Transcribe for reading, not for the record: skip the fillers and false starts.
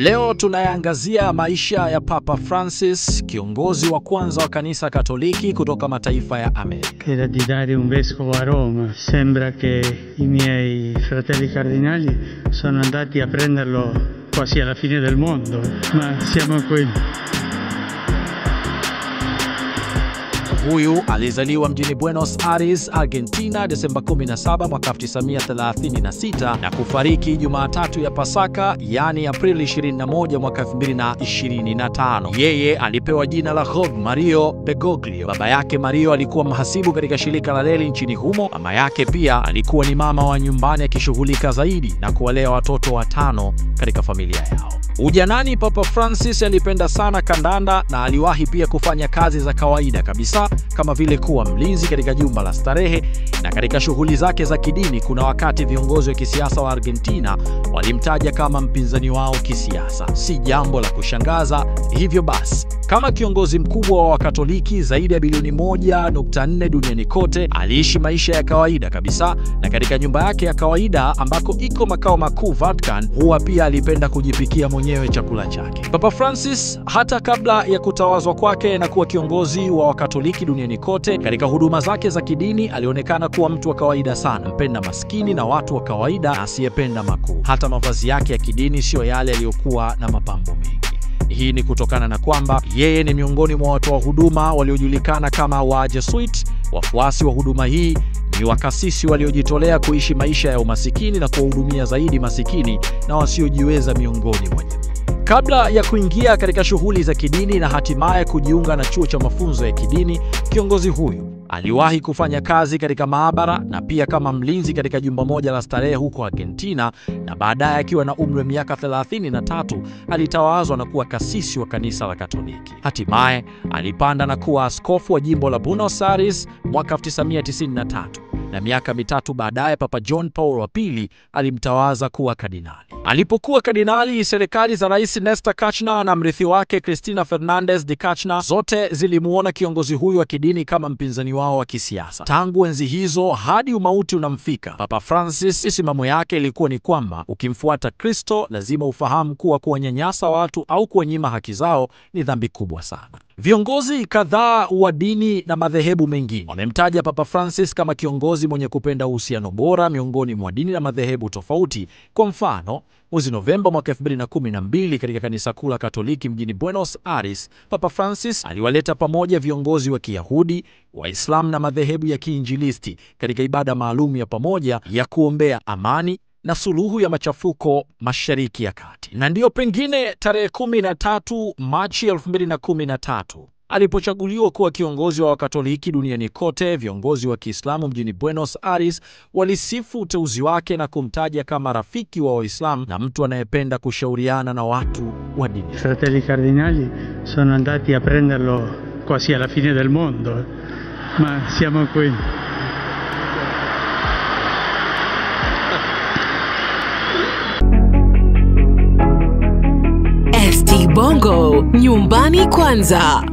Leo tunayaangazia maisha ya Papa Francis, kiongozi wa kwanza wa kanisa Katoliki kutoka mataifa ya Amerika. Era di dare un vescovo a Roma. Sembra che i miei fratelli cardinali sono andati a prenderlo quasi alla fine del mondo, ma siamo qui. Huyu alizaliwa mjini Buenos Aires, Argentina, Desemba 17 mwaka 1936 na kufariki Jumatatu ya Pasaka, yani Aprili 21 mwaka 2025. Yeye alipewa jina la Jorge Mario Bergoglio. Baba yake Mario alikuwa mhasibu katika shirika la reli nchini humo. Mama yake pia alikuwa ni mama wa nyumbani akishughulika zaidi na kuwalea watoto 5 katika familia yao. Ujanani, Papa Francis alipenda sana kandanda na aliwahi pia kufanya kazi za kawaida kabisa kama vile kuwa mlinzi katika jumba la starehe, na katika shughuli zake za kidini kuna wakati viongozi wa kisiasa wa Argentina walimtaja kama mpinzani wao kisiasa. Si jambo la kushangaza. Hivyo basi, kama kiongozi mkubwa wa Wakatoliki zaidi ya bilioni 1.4 duniani kote, aliishi maisha ya kawaida kabisa, na katika nyumba yake ya kawaida ambako iko makao makuu Vatican, huwa pia alipenda kujipikia mwenyewe chakula chake. Papa Francis, hata kabla ya kutawazwa kwake na kuwa kiongozi wa Wakatoliki duniani kote, katika huduma zake za kidini alionekana kuwa mtu wa kawaida sana, mpenda maskini na watu wa kawaida, asiyependa makuu. Hata mavazi yake ya kidini sio yale yaliyokuwa na mapambo mengi. Hii ni kutokana na kwamba yeye ni miongoni mwa watu wa huduma waliojulikana kama Wajesuit. Wafuasi wa huduma hii ni wakasisi waliojitolea kuishi maisha ya umasikini na kuwahudumia zaidi masikini na wasiojiweza miongoni mwa jamii. Kabla ya kuingia katika shughuli za kidini na hatimaye kujiunga na chuo cha mafunzo ya kidini, kiongozi huyu aliwahi kufanya kazi katika maabara na pia kama mlinzi katika jumba moja la starehe huko Argentina, na baadaye akiwa na umri wa miaka 33 alitawazwa na kuwa kasisi wa kanisa la Katoliki. Hatimaye alipanda na kuwa askofu wa jimbo la Buenos Aires mwaka 1993, na miaka mitatu baadaye Papa John Paul wa pili alimtawaza kuwa kardinali. Alipokuwa kardinali, serikali za Rais Néstor Kirchner na mrithi wake Cristina Fernández de Kirchner zote zilimuona kiongozi huyu wa kidini kama mpinzani wao wa kisiasa. Tangu enzi hizo hadi umauti unamfika, Papa Francis misimamo yake ilikuwa ni kwamba ukimfuata Kristo lazima ufahamu kuwa kuwanyanyasa watu au kuwanyima haki zao ni dhambi kubwa sana. Viongozi kadhaa wa dini na madhehebu mengine wamemtaja Papa Francis kama kiongozi mwenye kupenda uhusiano bora miongoni mwa dini na madhehebu tofauti. Kwa mfano, mwezi Novemba mwaka 2012 katika kanisa kuu la Katoliki mjini Buenos Aires, Papa Francis aliwaleta pamoja viongozi wa Kiyahudi, Waislamu na madhehebu ya Kiinjilisti katika ibada maalum ya pamoja ya kuombea amani na suluhu ya machafuko Mashariki ya Kati. Na ndiyo pengine tarehe 13 Machi 2013 alipochaguliwa kuwa kiongozi wa Wakatoliki duniani kote, viongozi wa Kiislamu mjini Buenos Aires walisifu uteuzi wake na kumtaja kama rafiki wa Waislamu na mtu anayependa kushauriana na watu wa dini. I fratelli cardinali sono andati a prenderlo quasi alla fine del mondo, ma siamo qui. ST Bongo, nyumbani kwanza.